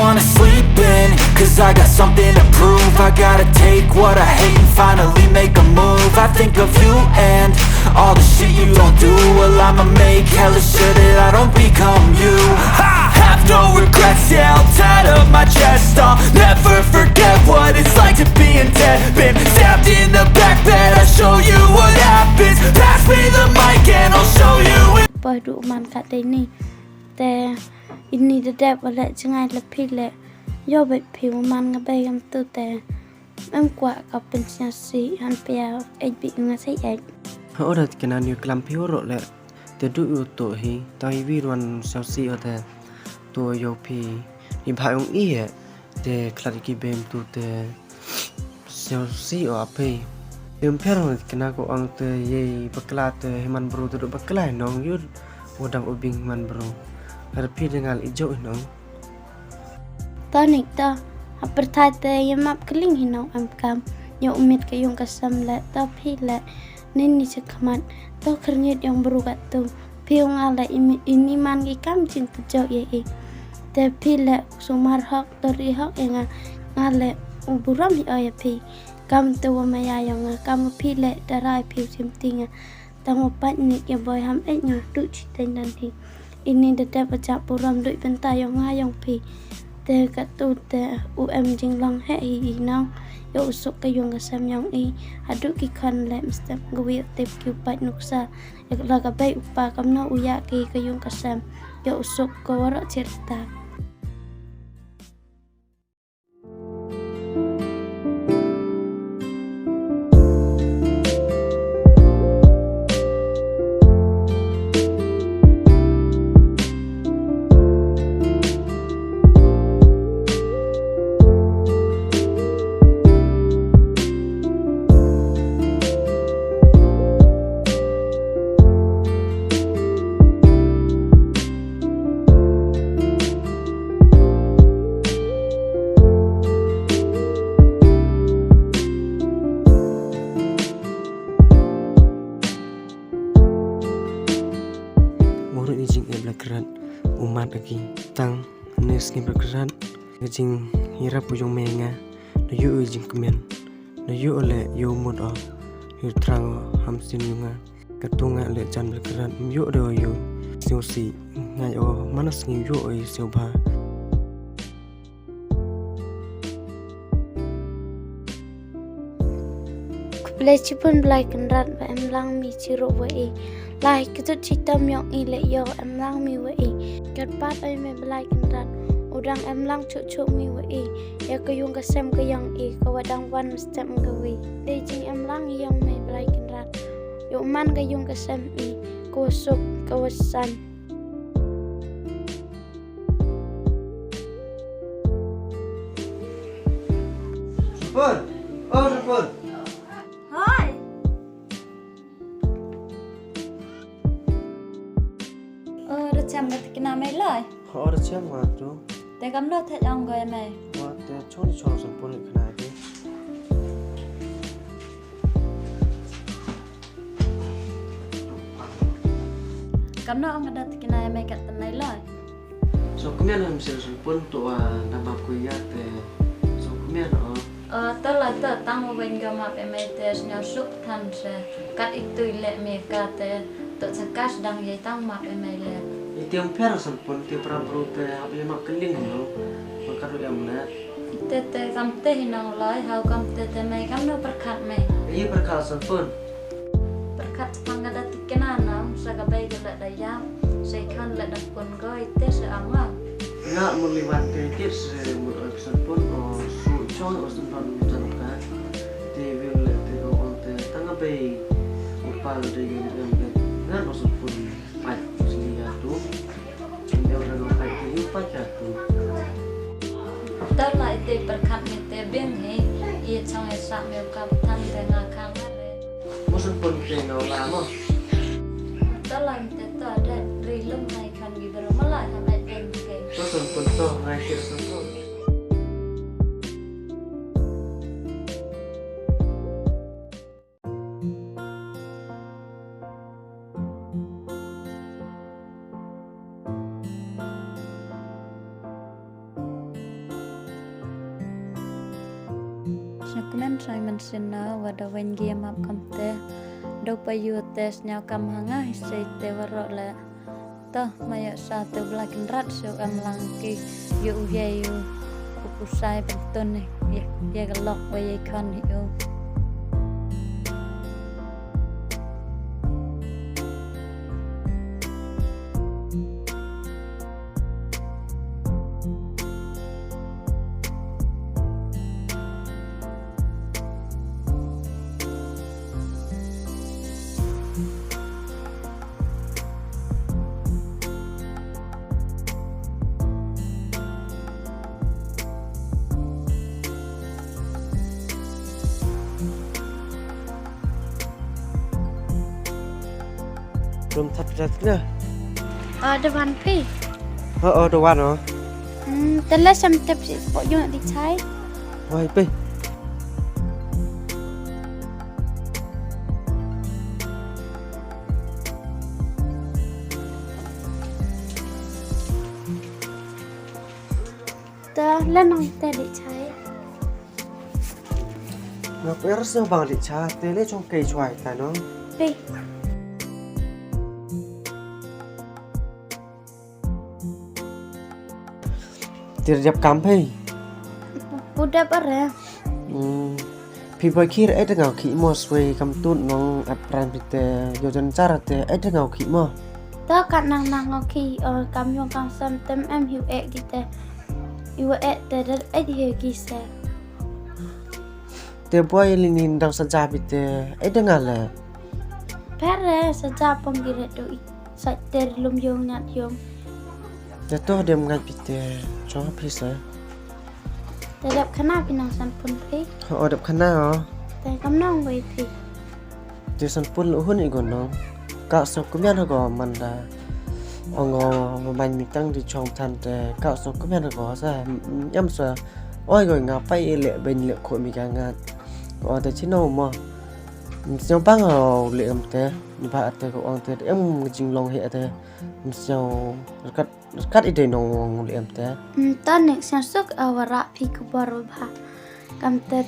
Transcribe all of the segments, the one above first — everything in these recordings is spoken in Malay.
wanna sleep in, cause I got something to prove. I gotta take what I hate and finally make a move. I think of you and all the shit you don't do. Well, I'ma make hella sure that I don't become you. I have no regrets, yeah, I'll tattle my chest. I'll never forget what it's like to be in debt. Been stabbed in the back bed, I'll show you what happens. Pass me the mic and I'll show you it. Padu man kat ini, te ini dedap wala cengai lebih le, yo bet piu man ngabai am tu te, kuat kau pensiasi han pia bi ngasai Ora kena ni kelam pioro le, te du tu hi, tai wirwan siasi ate, tu yo pi, ni bayong iye, te klari bem tu te siasi o ape. Perang kena ko ang te ye bakla te himan bro te bakla nong yud udang ubing man bro. Harpi dengan ijo nong. Tanik ta apertai te yamap keling hinau am kam yo umit ke yung kasam le ta phi le nini sekamat to kernyet yang berugat tu piung ala ini man ki kam cin tu jo ye te phi le sumar hak tori hak yang ngale uburam hi ay phi kam tu maya yang kam phi le darai phi sim tinga tamo pat ni ke boy ham ek nya tu chitain dan hi ini dedap pecak puram duit pentai yang ngayong phi te kat tu te jing long he hi nong yo usuk ke yung kasam yang aduk ki kan le mesti gwi tip ki pat nuksa la ka bai upa kam no uya ki ke yung kasam yo usuk ko wara cerita. Keran umat lagi tang nes ni berkeran jing hira pujung menga yu jing kemen yu ole yu mud o yu trang hamsin yunga ketunga le jan berkeran yu do yu siu si ngai o manas ngi yu oi siu ba Play pun belai kenrat ba em lang mi chiro wa lai ketut citam yang le yo em lang mi wa kat pat ai me belai kenrat udang em lang cuk mi wa ya ke yung kasem ke yang ka wadang wan step ngawi de jing em lang yang me belai kenrat yo man ke yung kasem ko suk kawasan Pun oh pun chăm cái kia nào mày lời, họ đã xem mà chú, để cắm đâu thấy ông gọi mày, họ để chọn sản phẩm này cái này đi, cắm đâu ông đặt cái này mày cắt tận này lời, so kemudian làm sản phẩm tụi nằm bạc quỳ ya để so kemudian tớ là tớ tăng một bên cái mà mày để nhau súc thành sẽ cắt ít tùy lệ mày cắt để tớ sẽ cắt đằng giấy tăng mà mày lệ. Tiang perang sampun tiang perang te apa mak keling no makaro yang na te kam te hinang lai hau kam te mai kam no perkat mai iya perkal sampun perkat pangada tikena na saga bai gala daya sai kan la dak pun goi te se anga nga mun liwat te tir se mun sampun o su chon o sampun janka te vil te go on te tanga bai upal de yang nga no sampun pai tớ lại te perkat mi te beng he ia chang e sa me ka tan te nga khang le mo sampun te no la mo tớ lại te ta de ri lum nai kan gi bero malai ha mai den ke so sampun to ngai kir sampun men sai men sina wada wen gia map kamte do payu tes nyau kam hanga hisai te waro le ta maya sa te blakin rat so am langki yu ye yu pusai penton ni ye galok wa ye kan yu Belum thật nữa. Depan pi. Đồ ăn hả? Telah sampai sih pok yung di chai. Ôi pi. Ta lên nong ta di chai. Nó có rất sơ bằng để cha tê lấy trong cây xoài tại nó. Pi. Tiap kampai. Udah pare. Pi boy kira ada ngau ki mo sway kam tun nong apran pite yojan cara te ada ngau ki mo. Ta kat nang ngoki kam yung kam sam tem em hiu kita. Iwa te dar hiu kisa. Te boy linin dang saja pite ada ngala. Pare saja penggiret doi. Sa ter lum yung nyat yung. Te to dem ngai pite cho please. Terhadap kena pinang san pun pi. Đập khăn nào? Te kam nong wei pi. Te san pun lu hun igon nong. Ka so kumyan go man da. Ongo man mi tang di chong than te ka so kumyan go sa yam sa. Oi go nga pai le ben le ko mi ka nga. Ko te chino mo. Siang bang ho le am te ni ba te ko ong te em jing long he te. Siang kat ide nong le am te. Ta nek siang sok awara pi ku baru ba. Kam te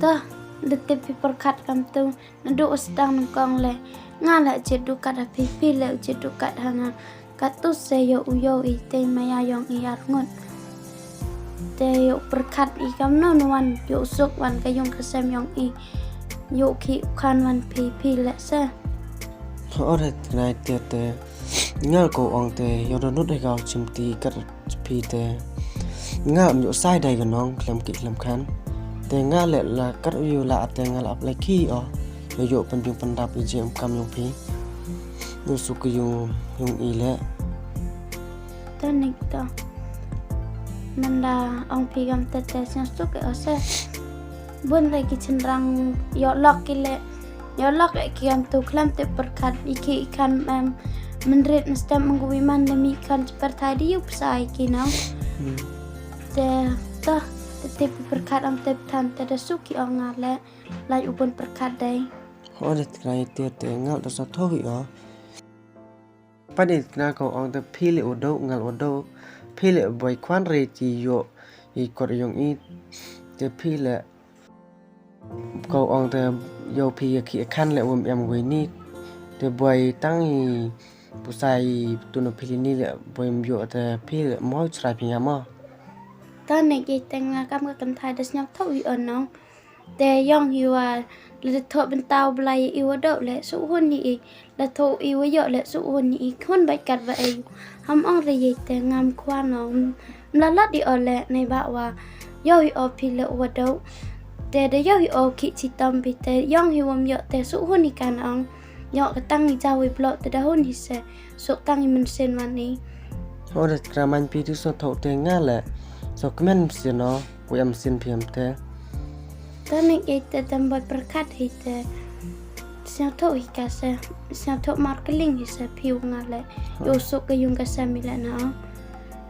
ta dete pi perkat kam tu ndu sedang nongkong le ngala jedu kat pi le jedu kat hanga katu se yo uyo I te maya yong I arngun te yo perkat I kam no wan yo sok wan ka yong kesem yong I yo ki kan wan pi le se Ore nai te ngal ko ong te yo do nut dai gao chim ti kat pi te ngam yo sai dai ga nong klem ki klem khan te nga le la kat yu la te nga la lai ki o yo pen yung pandap I jem kam yung pi yo su ku yung I le ta nek ta manda ong pi kam te siang sok o se bun lagi cenderang yo lok ki le yo lok ki kam tu klam te perkat iki ikan menrit mesti menggui man demi ikan seperti di yup sai ki nang te ta te perkat am te tan te da suki o ngale lai ubun perkat dai Ore nai te ngal da sa tho wi o pa ni na ko ong te pi le o do ngal o do pi le boy kwan re ti yo I ko yung I te pi le ko ong te yo pi ki khan le um em goi ni te boy tang I pusai tu no pi ni le boy yo te pi le mo chra pi ma ta nek ye teng kam ka kan thai da nyok tho wi on nong te yong hiwa le tho ben tau blai I wa do le su hun ni le tho I wa yo le su hun ni khon bai kat wa ai ham ong re ye te ngam kwa nong la la di o le nei ba wa yo I o pi le wa do te de yo I o ki chi tam pi te yong hi wom yo te su hun ni kan ong yo ka tang I jaw I blok te da hun hi se su tang I men sen wan ni Ore kraman pi tu so tho te nga le so kmen si no wi am sin pi am te ta nek ye te tambah perkat hi te siang tho hi ka se siang tho marketing hi se piu ngale yo so ka yung ka se mila na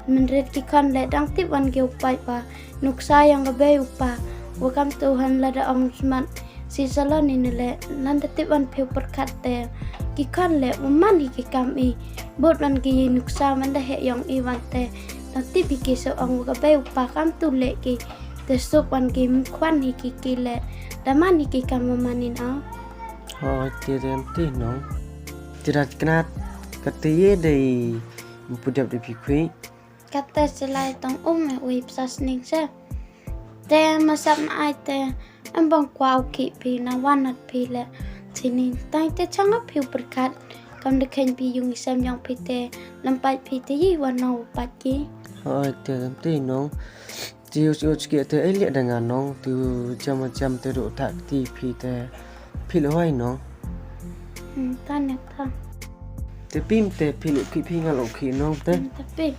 menret ki kan le dang tip wan ge upai pa nuksa yang ga be upa wakam tuhan la da ong smat si salon ni le nan da tip wan piu perkat te ki kan le man hi ki kam I bot wan ki nuksa man da he yong I wan te dan tip ki so ong ga be upa kam tu le ki te sup wan kim kwan hiki le daman hiki kamamanin au Hoi tiada ti nong. Tidak kenat ketiye dari pudap di pikui. kata selai tong me ui psasning se te masap na ai te ambang kwau ki pi na wanat pi le sini tai te changa piu berkat kam de ken pi yung isam yang pi te lampai pi te yi wanau paki Hoi tiada ti nong. Tiu sikit te elik dengan nong. Tiu jam-jam te duk tak ti pi te pilih hoi nong. tanek ta Te pim te pilih ki pi ngalok ki nong te. tapi